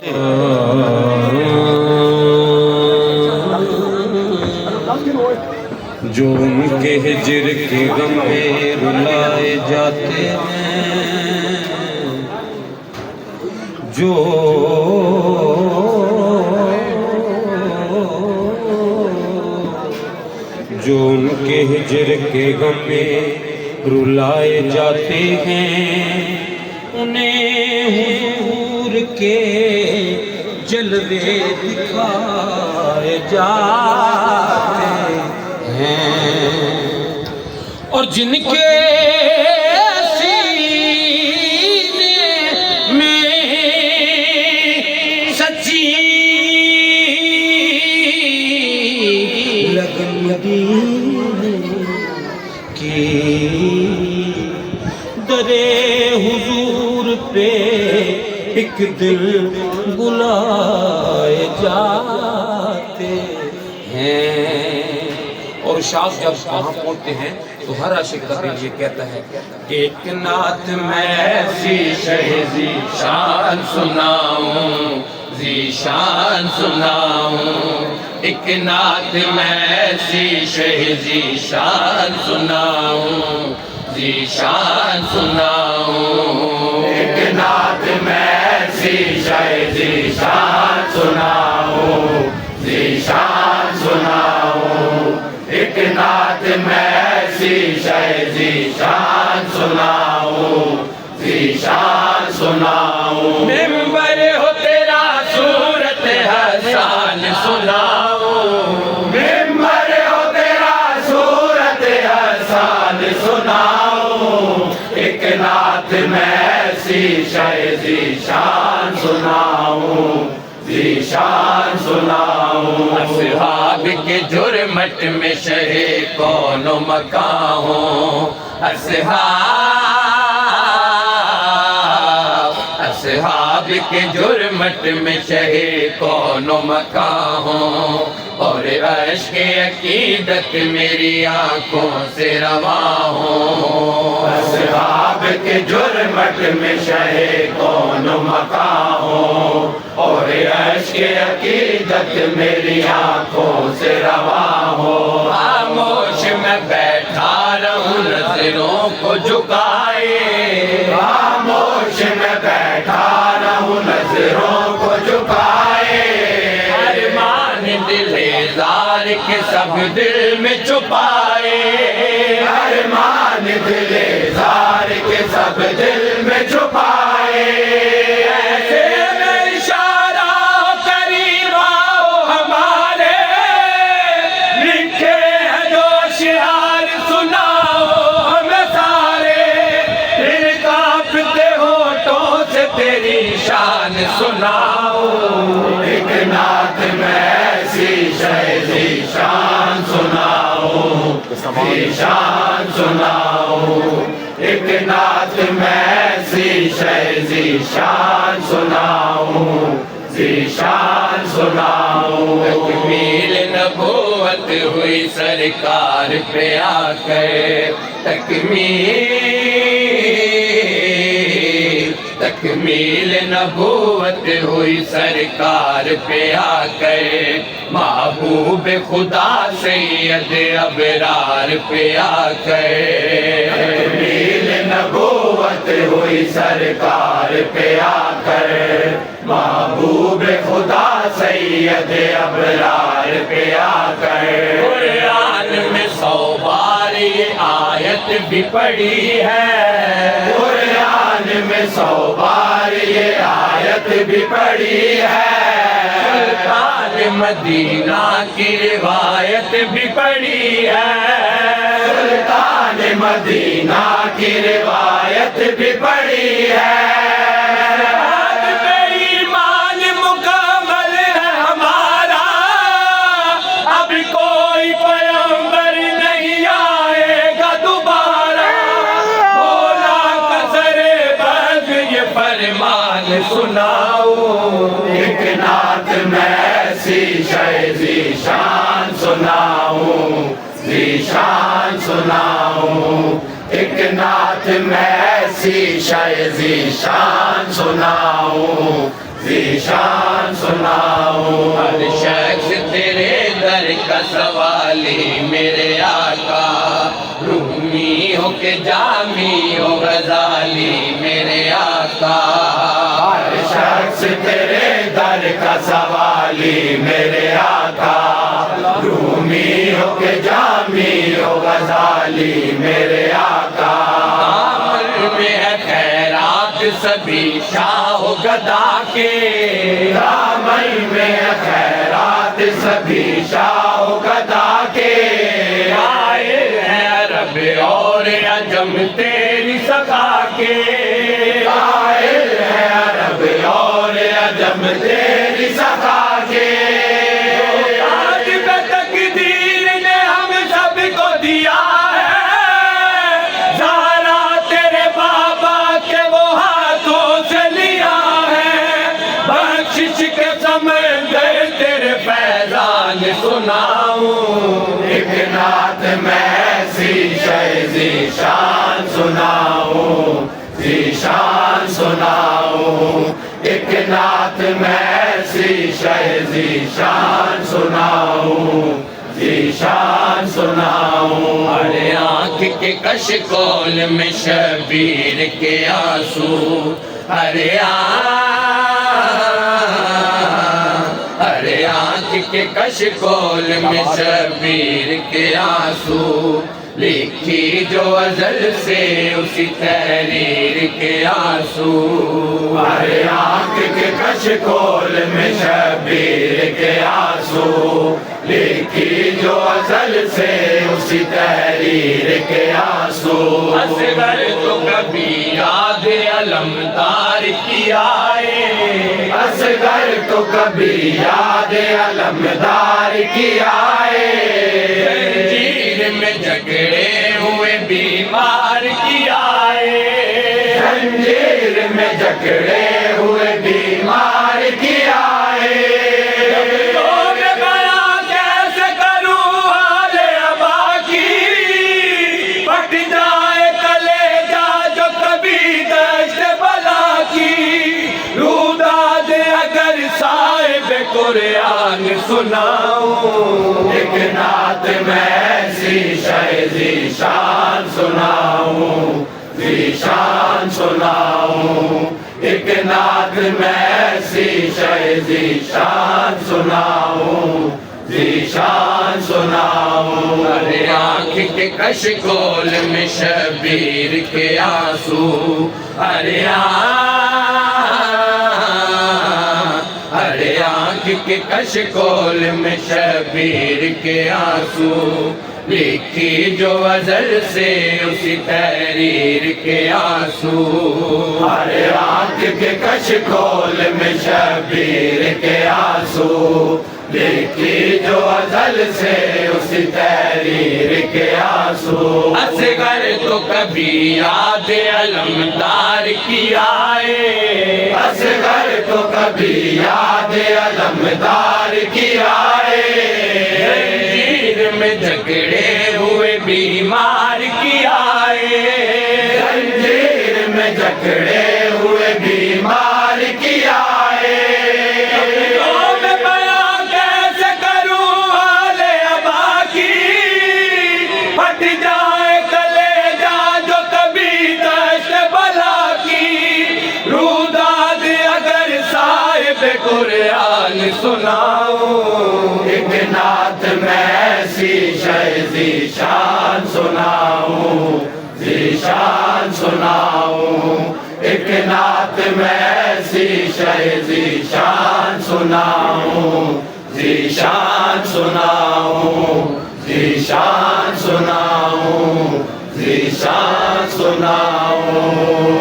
جو ان کے ہجر کے غم میں رلائے جاتے ہیں، جو ان کے ہجر کے غم میں رلائے جاتے ہیں، انہیں حضور کے جلوے دکھائے جاتے ہیں، اور جن کے سینے میں سچی لگن دین کی درے حضور پہ ایک دل بلائے جاتے ہیں۔ اور شاذ جب وہاں پہنچتے ہیں تو ہر عاشق کا دل یہ کہتا ہے کہ ایک نعت میں ایسی شہزی شان سناؤں، ذیشان سناؤں، ایک نعت میں ایسی شہزی شان سناؤں، ذیشان سناؤں، ایک نعت میں ایسی شہزی شان سناؤں، ذیشان سناؤں، ایک نعت میں ایسی شہزی شان سناؤں، ذیشان سناؤں، ممبر ہو تیرا صورت حسان سناؤں، ممبر ہو تیرا صورت حسان سناؤں، ایک نعت میں ایسی شہزی شان سناؤں، ذیشان سناؤں، اصحاب کے جرمٹ میں شہ کون و مکان ہوں، اصحاب کے جرمٹ میں شہ کون و مکان ہوں، اور عشق عقیدت میری آنکھوں سے رواں ہوں، اصحاب کے جرمٹ میں شہ کون و مکان ہوں، اور عشق عقیدت میری آنکھوں سے رواں ہو، خاموش میں بیٹھا رہوں نظروں کو جھکائے، خاموش میں بیٹھا رہوں نظروں کو جھکائے، ارمان دل زار کے سب دل میں چھپائے، ارمان دل زار کے سب دل میں چھپائے، سناؤ ایک نعت میں ایسی شہزی شان سناؤ، ذیشان سناؤ، ایک نعت میں ایسی شہزی شان سناؤ، ذیشان سناؤ، تکمیل نبوت ہوئی سرکار پہ آ کر، تکمیل نبوت ہوئی سرکار پہ آ کر، محبوب خدا سید ابرار پہ آ کر، تکمیل نبوت ہوئی سرکار پہ آ کر، محبوب خدا سید ابرار پہ آ کر، قرآن میں 100 بار یہ آیت بھی پڑھی ہے، قرآن میں 100 بار یہ آیت بھی پڑھی ہے، سلطان مدینہ کی روایت بھی پڑھی ہے، سلطان مدینہ کی روایت بھی پڑھی ہے، سناؤ ایک نعت میں ایسی شہزی شان سناؤں، ذیشان سناؤں، ایک نعت میں ایسی شہزی شان سناؤں، ذیشان سناؤں، ہر شخص تیرے در کا سوالی میرے آقا، رومی ہو کہ جامی ہو غزالی میرے آقا، ہر شخص تیرے در کا سوالی میرے آقا، رومی ہو کہ جامی ہو غزالی میرے آقا، دامن میں ہے خیرات سبھی شاہ و گدا کے، دامن میں ہے خیرات سبھی شاہ و گدا کے، قائل ہے عرب اور عجم تیری سخا کے، قائل ہے عرب اور عجم تیری سخا کے، آج پہ تقدیر نے ہم سب کو دیا ہے، زہرا تیرے بابا کے وہ ہاتھوں سے لیا ہے، بخشش کے سمندر تیرے فیضان سناؤں، ایک نعت میں ایسی شے ذیشان سناؤں، ذیشان سناؤں، ایک نعت میں ایسی شے ذیشان سناؤں، ذیشان سناؤں، ارے آنکھ کے کشکول میں شبیر کے آنسو، ارے آنکھ کے کشکول میں شبیر کے آنسو، لکھی جو ازل سے اسی تحریر کے آنسو، ارے آنکھ کے کشکول میں شبیر کے آنسو، لکھی جو ازل سے اسی تحریر کے آنسو، اصغر تو کبھی یاد علمدار کی آئے، اصغر تو کبھی یاد علمدار کی آئے، زنجیر میں جکڑے ہوئے بیمار کی آئے، زنجیر میں جکڑے ہوئے بیمار کی آئے، لوگ بیاں کیسے کروں حال ابا کی، پٹ جائے کلیجہ جو کبھی دشت بلا کی، روداد اگر صاحب قرآن سناؤں، ایک نعت میں ایسی شے ذیشان سناؤں، ذیشان سناؤں، ایک نعت میں ایسی شے ذیشان سناؤں، ذیشان سناؤں، ارے آنکھ کے کشکول میں شبیر کے آنسو، ارے آنکھ کے کشکول میں شبیر کے آنسو، لکھی جو ازل سے اسی تحریر کے آنسو، ہر آنکھ کے کشکول میں شبیر کے آنسو، لکھی جو ازل سے اسی تحریر کے آنسو، اصغر تو کبھی یاد علمدار کی آئے، اصغر تو کبھی یاد علمدار کی آئے، زنجیر میں جکڑے ہوئے بیمار کی آئے، زنجیر میں جکڑے ہوئے بیمار کی آئے، میں بیاں کیسے کروں حال ابا کی، پھٹ جائے کلیجہ جو کبھی دشت بلا کی، روداد اگر صاحب قرآن سناؤں، ایک نعت میں ایسی شے ذیشان سناؤں، ذیشان سناؤں، ایک نعت میں ایسی شے ذیشان سناؤں، ذیشان سناؤں، ذیشان سناؤں، ذیشان سناؤں۔